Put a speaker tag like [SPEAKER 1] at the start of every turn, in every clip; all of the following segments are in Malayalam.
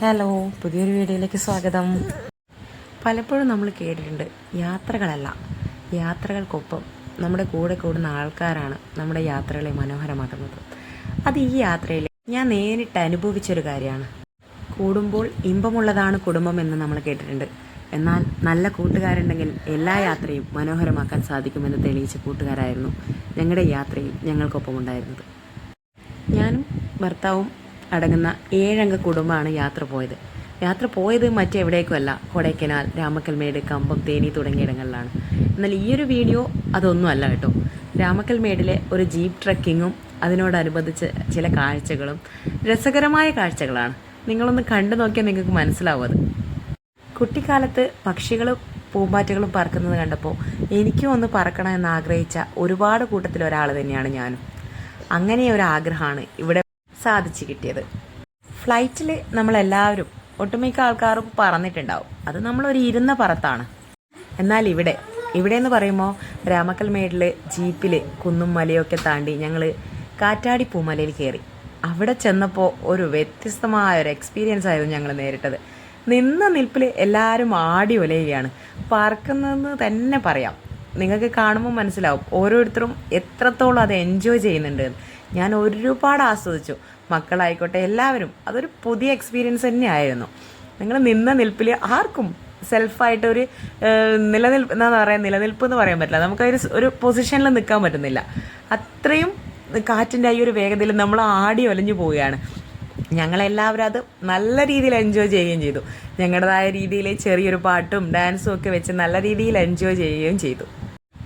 [SPEAKER 1] ഹലോ, പുതിയൊരു വീഡിയോയിലേക്ക് സ്വാഗതം. പലപ്പോഴും നമ്മൾ കേട്ടിട്ടുണ്ട്, യാത്രകൾക്കൊപ്പം നമ്മുടെ കൂടെ കൂടുന്ന ആൾക്കാരാണ് നമ്മുടെ യാത്രകളെ മനോഹരമാക്കുന്നത്. അത് ഈ യാത്രയിൽ ഞാൻ നേരിട്ട് അനുഭവിച്ചൊരു കാര്യമാണ്. കൂടുമ്പോൾ ഇമ്പമുള്ളതാണ് കുടുംബം എന്ന് നമ്മൾ കേട്ടിട്ടുണ്ട്. എന്നാൽ നല്ല കൂട്ടുകാരുണ്ടെങ്കിൽ എല്ലാ യാത്രയും മനോഹരമാക്കാൻ സാധിക്കുമെന്ന് തെളിയിച്ച കൂട്ടുകാരായിരുന്നു ഞങ്ങളുടെ യാത്രയിൽ ഞങ്ങൾക്കൊപ്പം ഉണ്ടായിരുന്നത്. ഞാനും ഭർത്താവും അടങ്ങുന്ന 7 അംഗ കുടുംബമാണ് യാത്ര പോയത് മറ്റെവിടേക്കുമല്ല, കൊടൈക്കനാൽ, രാമക്കൽമേട്, കമ്പം, തേനി തുടങ്ങിയ ഇടങ്ങളിലാണ്. എന്നാൽ ഈയൊരു വീഡിയോ അതൊന്നും അല്ല കേട്ടോ. രാമക്കൽമേടിലെ ഒരു ജീപ്പ് ട്രക്കിങ്ങും അതിനോടനുബന്ധിച്ച് ചില കാഴ്ചകളും രസകരമായ കാഴ്ചകളാണ്. നിങ്ങളൊന്ന് കണ്ടു നോക്കിയാൽ നിങ്ങൾക്ക് മനസ്സിലാവും. അത് കുട്ടിക്കാലത്ത് പക്ഷികളും പൂമ്പാറ്റകളും പറക്കുന്നത് കണ്ടപ്പോൾ എനിക്കും ഒന്ന് പറക്കണം എന്ന് ആഗ്രഹിച്ച ഒരുപാട് കൂട്ടത്തിൽ ഒരാൾ തന്നെയാണ് ഞാനും. അങ്ങനെ ഒരു ആഗ്രഹമാണ് ഇവിടെ സാധിച്ചു കിട്ടിയത്. ഫ്ലൈറ്റിൽ നമ്മളെല്ലാവരും ഒട്ടുമിക്ക ആൾക്കാരും പറന്നിട്ടുണ്ടാവും. അത് നമ്മളൊരു ഇരുന്ന പറത്താണ്. എന്നാൽ ഇവിടെ എന്ന് പറയുമ്പോൾ രാമക്കൽമേടിൽ ജീപ്പിൽ കുന്നും മലയൊക്കെ താണ്ടി ഞങ്ങൾ കാറ്റാടി പൂമലയിൽ കയറി. അവിടെ ചെന്നപ്പോൾ ഒരു വ്യത്യസ്തമായ ഒരു എക്സ്പീരിയൻസ് ആയിരുന്നു ഞങ്ങൾ നേരിട്ടത്. നിന്ന നിൽപ്പിൽ എല്ലാവരും ആടി ഒലയുകയാണ്. പറക്കുന്നതെന്ന് തന്നെ പറയാം. നിങ്ങൾക്ക് കാണുമ്പോൾ മനസ്സിലാവും ഓരോരുത്തരും എത്രത്തോളം അത് എൻജോയ് ചെയ്യുന്നുണ്ട്. ഞാൻ ഒരുപാട് ആസ്വദിച്ചു. മക്കളായിക്കോട്ടെ എല്ലാവരും. അതൊരു പുതിയ എക്സ്പീരിയൻസ് തന്നെയായിരുന്നു. നിങ്ങൾ നിന്ന നിൽപ്പിൽ ആർക്കും സെൽഫായിട്ടൊരു നിലനിൽപ്പ് എന്ന് പറയാൻ പറ്റില്ല. നമുക്കൊരു പൊസിഷനിൽ നിൽക്കാൻ പറ്റുന്നില്ല. അത്രയും കാറ്റിൻ്റെ ഈ ഒരു വേഗതയിൽ നമ്മൾ ആടി ഒലഞ്ഞു പോവുകയാണ്. ഞങ്ങളെല്ലാവരും അത് നല്ല രീതിയിൽ എൻജോയ് ചെയ്യുകയും ചെയ്തു. ഞങ്ങളുടേതായ രീതിയിൽ ചെറിയൊരു പാട്ടും ഡാൻസും ഒക്കെ വെച്ച് നല്ല രീതിയിൽ എൻജോയ് ചെയ്യുകയും ചെയ്തു.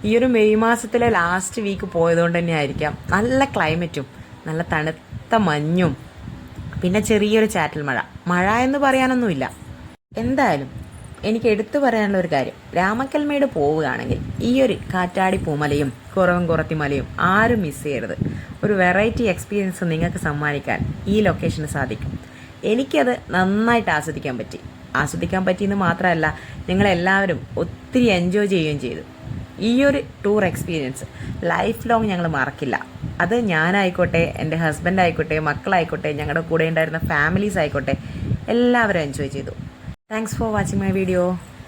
[SPEAKER 1] ഈ ഒരു മെയ് മാസത്തിലെ ലാസ്റ്റ് വീക്ക് പോയതുകൊണ്ട് തന്നെ ആയിരിക്കാം നല്ല ക്ലൈമറ്റും നല്ല തണുത്ത മഞ്ഞും പിന്നെ ചെറിയൊരു ചാറ്റൽ മഴ എന്ന് പറയാനൊന്നുമില്ല. എന്തായാലും എനിക്ക് എടുത്തു പറയാനുള്ള ഒരു കാര്യം, രാമക്കൽമേട് പോവുകയാണെങ്കിൽ ഈ ഒരു കാറ്റാടി പൂമലയും കുറവൻ കുറത്തി മലയും ആരും മിസ് ചെയ്യരുത്. ഒരു വെറൈറ്റി എക്സ്പീരിയൻസ് നിങ്ങൾക്ക് സമ്മാനിക്കാൻ ഈ ലൊക്കേഷന് സാധിക്കും. എനിക്കത് നന്നായിട്ട് ആസ്വദിക്കാൻ പറ്റിയെന്ന് മാത്രമല്ല, ഞങ്ങളെല്ലാവരും ഒത്തിരി എൻജോയ് ചെയ്യുകയും ചെയ്തു. ഈ ഒരു ടൂർ എക്സ്പീരിയൻസ് ലൈഫ് ലോങ് ഞങ്ങൾ മറക്കില്ല. അത് ഞാനായിക്കോട്ടെ, എൻ്റെ ഹസ്ബൻഡ് ആയിക്കോട്ടെ, മക്കളായിക്കോട്ടെ, ഞങ്ങളുടെ കൂടെ ഉണ്ടായിരുന്ന ഫാമിലീസ് ആയിക്കോട്ടെ, എല്ലാവരും എൻജോയ് ചെയ്തു. Thanks for watching my video.